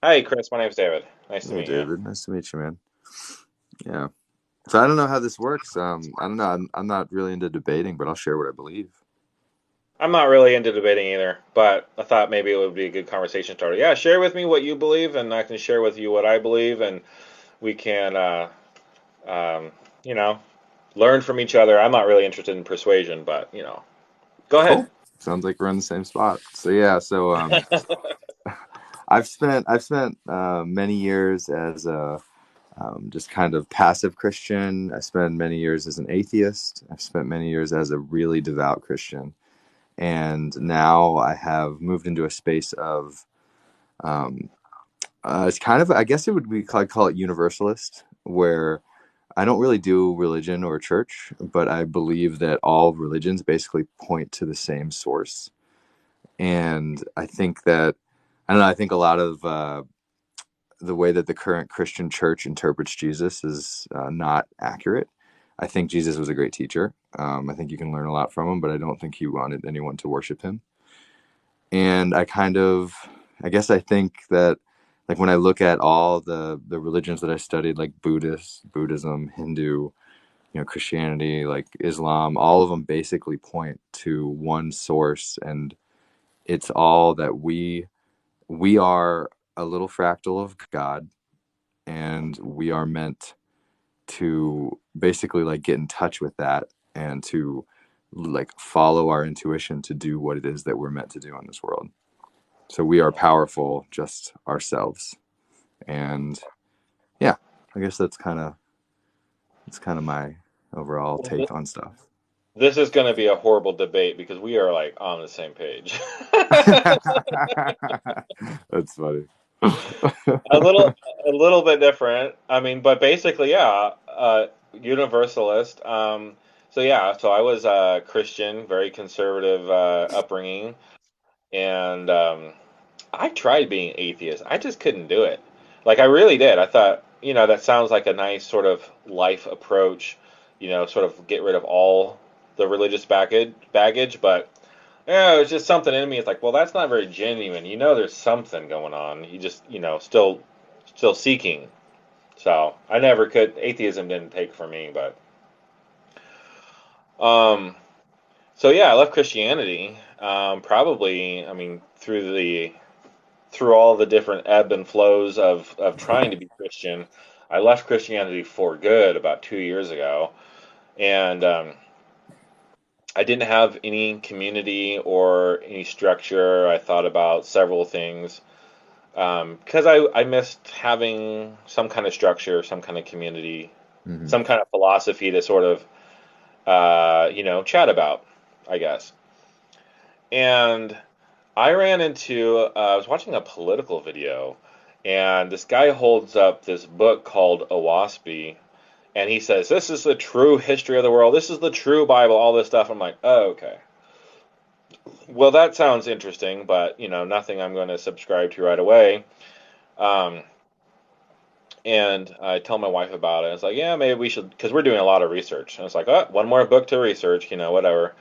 Hi, Chris. My name's David. Nice to Hey, meet you. David. Nice to meet you, man. Yeah. So I don't know how this works. I don't know. I'm not really into debating, but I'll share what I believe. I'm not really into debating either, but I thought maybe it would be a good conversation starter. Yeah, share with me what you believe, and I can share with you what I believe, and we can, um, you know, learn from each other. I'm not really interested in persuasion, but go ahead. Cool. Sounds like we're in the same spot. So yeah. I've spent many years as a just kind of passive Christian. I spent many years as an atheist. I've spent many years as a really devout Christian, and now I have moved into a space of it's kind of, I guess it would be, I'd call it universalist, where I don't really do religion or church, but I believe that all religions basically point to the same source. And I think that, I don't know, I think a lot of the way that the current Christian church interprets Jesus is not accurate. I think Jesus was a great teacher. I think you can learn a lot from him, but I don't think he wanted anyone to worship him. And I guess I think that, like, when I look at all the religions that I studied, like Buddhism, Hindu, Christianity, like Islam, all of them basically point to one source, and it's all that we are a little fractal of God, and we are meant to basically like get in touch with that and to like follow our intuition to do what it is that we're meant to do in this world. So we are powerful just ourselves. And yeah, I guess that's kind of my overall Well, th- take on stuff. this is going to be a horrible debate because we are like on the same page. That's funny. A little, a little bit different. I mean, but basically, yeah, universalist. So I was a Christian, very conservative upbringing, and I tried being atheist. I just couldn't do it. Like I really did. I thought, that sounds like a nice sort of life approach. Sort of get rid of all the religious baggage, but yeah, it was just something in me. It's like, well, that's not very genuine. There's something going on. You just, still seeking. So I never could. Atheism didn't take for me, but um, so yeah, I left Christianity. Probably, I mean, through all the different ebb and flows of trying to be Christian, I left Christianity for good about 2 years ago, and I didn't have any community or any structure. I thought about several things because I missed having some kind of structure, some kind of community, Hmm. some kind of philosophy to sort of chat about, I guess. And I ran into I was watching a political video, and this guy holds up this book called Owaspy, and he says, "This is the true history of the world. This is the true Bible. All this stuff." I'm like, "Oh, okay. Well, that sounds interesting, but nothing I'm going to subscribe to right away." Um, And I tell my wife about it. It's like, yeah, maybe we should, because we're doing a lot of research. And it's like, oh, one more book to research, whatever.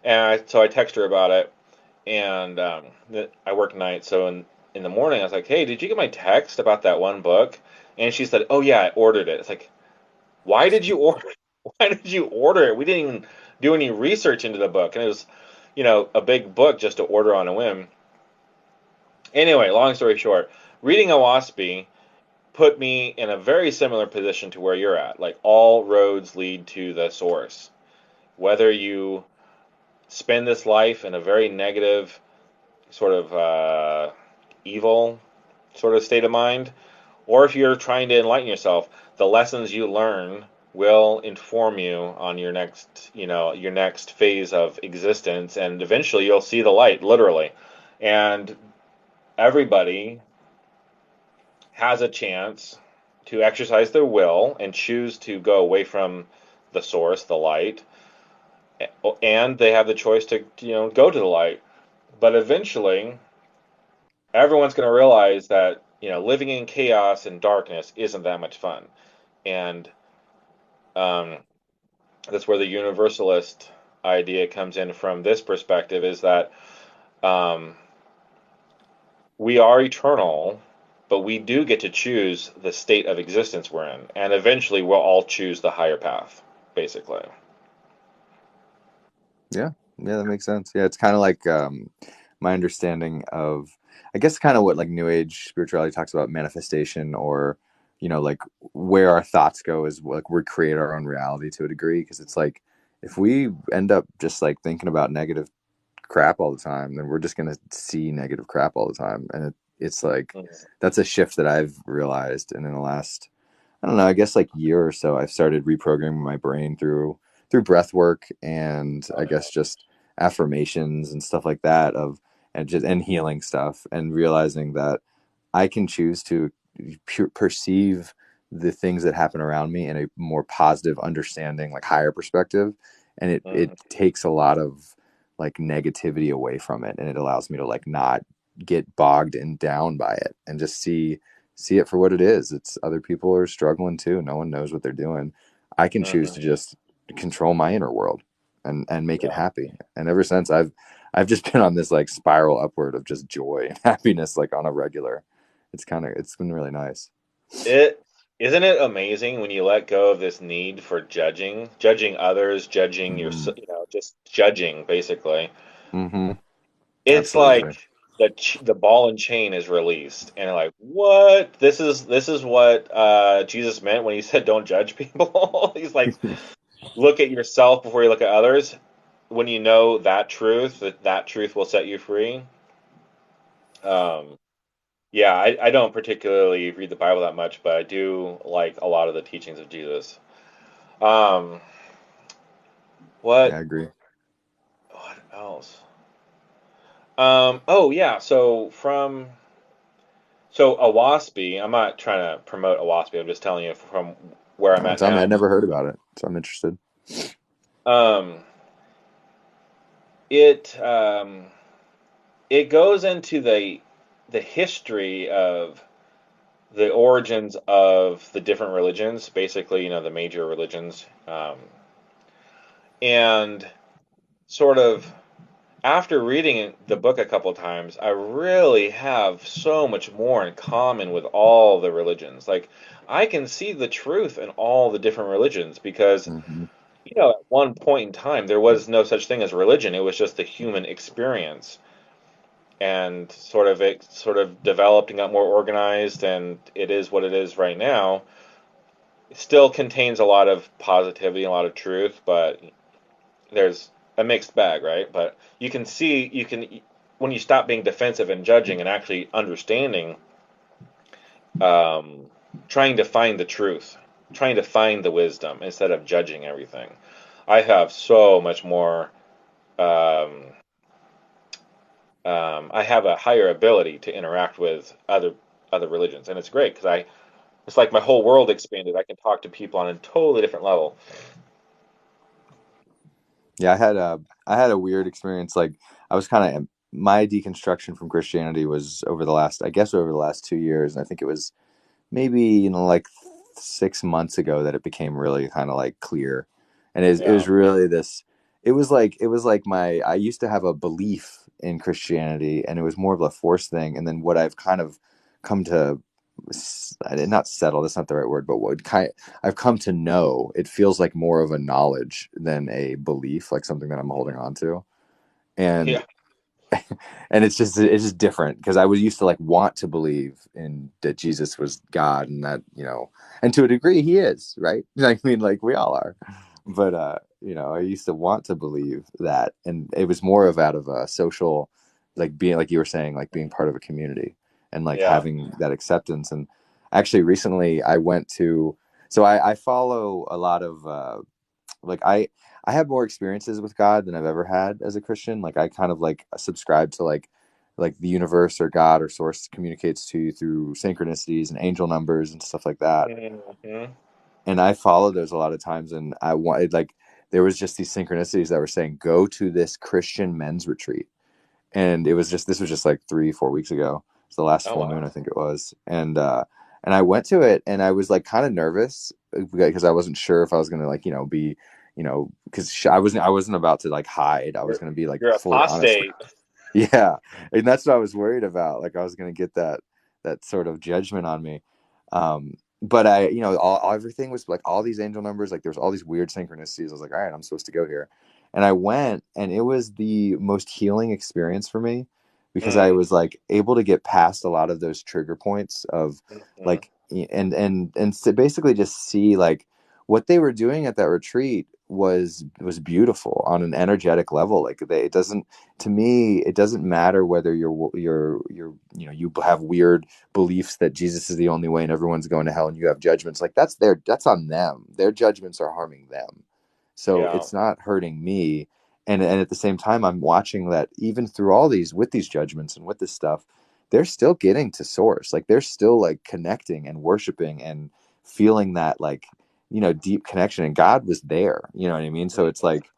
So I text her about it, and I work nights, so in the morning I was like, hey, did you get my text about that one book? And she said, oh yeah, I ordered it. It's like, why did you order? Why did you order it? We didn't even do any research into the book, and it was, a big book just to order on a whim. Anyway, long story short, reading Owaspy put me in a very similar position to where you're at. Like all roads lead to the source. Whether you spend this life in a very negative, sort of evil sort of state of mind, or if you're trying to enlighten yourself, the lessons you learn will inform you on your next phase of existence, and eventually you'll see the light, literally. And everybody has a chance to exercise their will and choose to go away from the source, the light, and they have the choice to go to the light. But eventually, everyone's going to realize that living in chaos and darkness isn't that much fun, and um, that's where the universalist idea comes in from this perspective is that um, we are eternal, but we do get to choose the state of existence we're in, and eventually we'll all choose the higher path, basically. Yeah, yeah, that makes sense. Yeah, it's kind of like my understanding of, I guess, kind of what like New Age spirituality talks about manifestation, or like where our thoughts go is like we create our own reality to a degree. Because it's like if we end up just like thinking about negative crap all the time, then we're just gonna see negative crap all the time, and it's like Mhm. that's a shift that I've realized, and in the last, I don't know, I guess like year or so, I've started reprogramming my brain through breath work, and I guess just affirmations and stuff like that, of and healing stuff, and realizing that I can choose to perceive the things that happen around me in a more positive understanding, like higher perspective, and it Mhm. takes a lot of like negativity away from it, and it allows me to like not get bogged and down by it, and just see it for what it is. It's other people are struggling too. No one knows what they're doing. I can choose Mhm. to just control my inner world and make it Yeah. happy. And ever since, I've just been on this like spiral upward of just joy and happiness, like on a regular. It's been really nice. It isn't it amazing when you let go of this need for judging others, judging your, Mm-hmm. just judging basically. Mm-hmm. It's Absolutely. like the ball and chain is released, and like, what? This is what Jesus meant when he said, "Don't judge people." He's like, look at yourself before you look at others. When you know that truth, that truth will set you free. Um, yeah, I don't particularly read the Bible that much, but I do like a lot of the teachings of Jesus. Um, Yeah, what I agree. what else? Oh yeah, so a waspy. I'm not trying to promote a waspy. I'm just telling you from where I'm No, at tell me, I now. never heard about it, so I'm interested. Um, it it goes into the history of the origins of the different religions, basically, the major religions, and sort of after reading the book a couple times, I really have so much more in common with all the religions. Like, I can see the truth in all the different religions because, Hmm. at one point in time, there was no such thing as religion. It was just the human experience. And it sort of developed and got more organized, and it is what it is right now. It still contains a lot of positivity, a lot of truth, but there's a mixed bag, right? But you can when you stop being defensive and judging and actually understanding, um, trying to find the truth, trying to find the wisdom instead of judging everything. I have so much more. Um, I have a higher ability to interact with other religions, and it's great because it's like my whole world expanded. I can talk to people on a totally different level. Yeah, I had a weird experience. Like I was kind of my deconstruction from Christianity was over the last, I guess, over the last 2 years, and I think it was maybe like 6 months ago that it became really kind of like clear, and it Yeah, was really this. It was like my I used to have a belief in Christianity, and it was more of a force thing, and then what I've kind of come to I did not settle. That's not the right word, but what kind I've come to know. It feels like more of a knowledge than a belief, like something that I'm holding on to, and yeah, and it's just different because I was used to like want to believe in that Jesus was God, and that and to a degree he is, right? I mean, like we all are, but I used to want to believe that, and it was more of out of a social, like being like you were saying, like being part of a community and like yeah. having that acceptance. And actually recently I went to, so I follow a lot of like I have more experiences with God than I've ever had as a Christian. Like I kind of like subscribe to like the universe or God or source communicates to you through synchronicities and angel numbers and stuff like that. Hmm. And I followed those a lot of times, and I wanted like there was just these synchronicities that were saying go to this Christian men's retreat, and this was just like 3 4 weeks ago. It's the last Oh full moon, wow. I think it was, and I went to it, and I was like kind of nervous because I wasn't sure if I was gonna like be because I wasn't about to like hide. I was You're, gonna be like you're fully honest. apostate. Yeah, and that's what I was worried about. Like I was gonna get that that sort of judgment on me. But everything was like all these angel numbers, like there was all these weird synchronicities. I was like, all right, I'm supposed to go here. And I went, and it was the most healing experience for me because I Mm, was like able to get past a lot of those trigger points of mhm. like, and to basically just see like what they were doing at that retreat was beautiful on an energetic level. Like it doesn't, to me, it doesn't matter whether you have weird beliefs that Jesus is the only way and everyone's going to hell and you have judgments. Like that's on them. Their judgments are harming them. So Yeah. it's not hurting me. And at the same time, I'm watching that even through all these, with these judgments and with this stuff, they're still getting to source. Like they're still like connecting and worshiping and feeling that like, deep connection, and God was there. You know what I mean? So it's like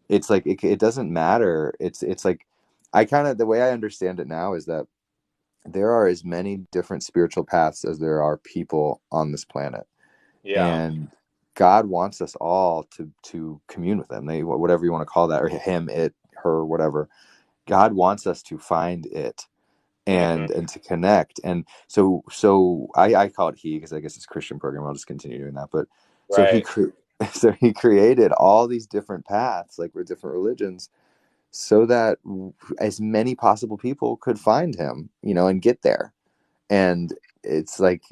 it doesn't matter. It's like I kind of, the way I understand it now is that there are as many different spiritual paths as there are people on this planet, Yeah. and God wants us all to commune with him. Whatever you want to call that, or him, it, her, whatever. God wants us to find it Hmm. and to connect. And so I call it he, because I guess it's a Christian program. I'll just continue doing that. But so he Right. cre- so he created all these different paths, like with different religions, so that as many possible people could find him, and get there. And it's like,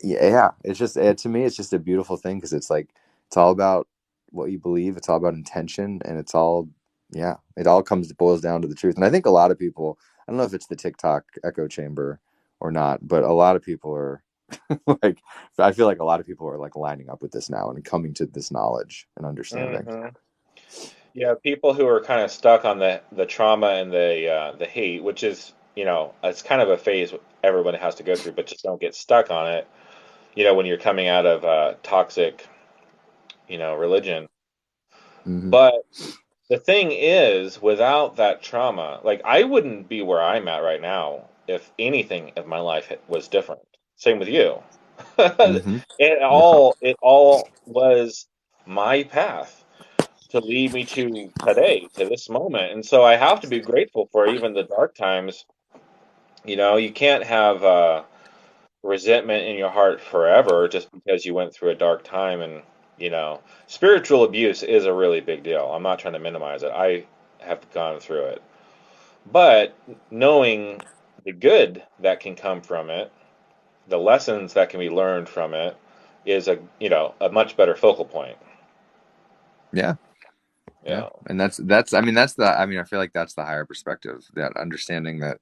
yeah, it's just, to me, it's just a beautiful thing, because it's like, it's all about what you believe. It's all about intention, and it's all, yeah, it all boils down to the truth. And I think a lot of people, I don't know if it's the TikTok echo chamber or not, but a lot of people are like, I feel like a lot of people are like lining up with this now and coming to this knowledge and understanding. Hmm. Yeah, people who are kind of stuck on the trauma and the hate, which is, it's kind of a phase everyone has to go through, but just don't get stuck on it. When you're coming out of toxic, religion. Hmm. But the thing is, without that trauma, like I wouldn't be where I'm at right now if anything of my life was different. Same with you. Hmm. It all was my path to lead me to today, to this moment. And so I have to be grateful for even the dark times. You can't have resentment in your heart forever just because you went through a dark time. And, spiritual abuse is a really big deal. I'm not trying to minimize it. I have gone through it. But knowing the good that can come from it, the lessons that can be learned from it, is a much better focal point. Yeah. Yeah. Yeah. And I mean, I feel like that's the higher perspective, that understanding that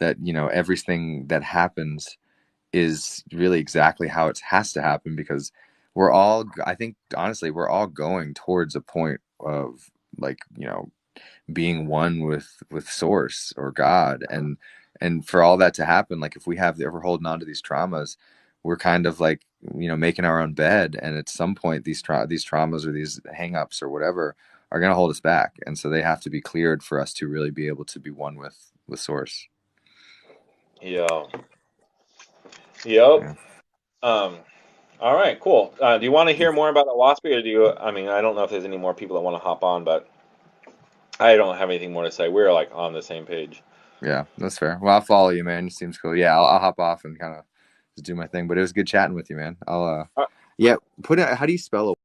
everything that happens is really exactly how it has to happen, because I think honestly, we're all going towards a point of like, being one with source or God. And for all that to happen, like if we're holding on to these traumas, we're kind of like, making our own bed. And at some point, these traumas or these hangups or whatever are going to hold us back. And so they have to be cleared for us to really be able to be one with source. Yeah. Yep. Yeah. Um, all right, cool. Do you want to hear more about the WASPy, or I mean, I don't know if there's any more people that want to hop on, but I don't have anything more to say. We're like on the same page. Yeah, that's fair. Well, I'll follow you, man. It seems cool. Yeah, I'll hop off and kind of just do my thing. But it was good chatting with you, man. I'll Uh, yeah, how do you spell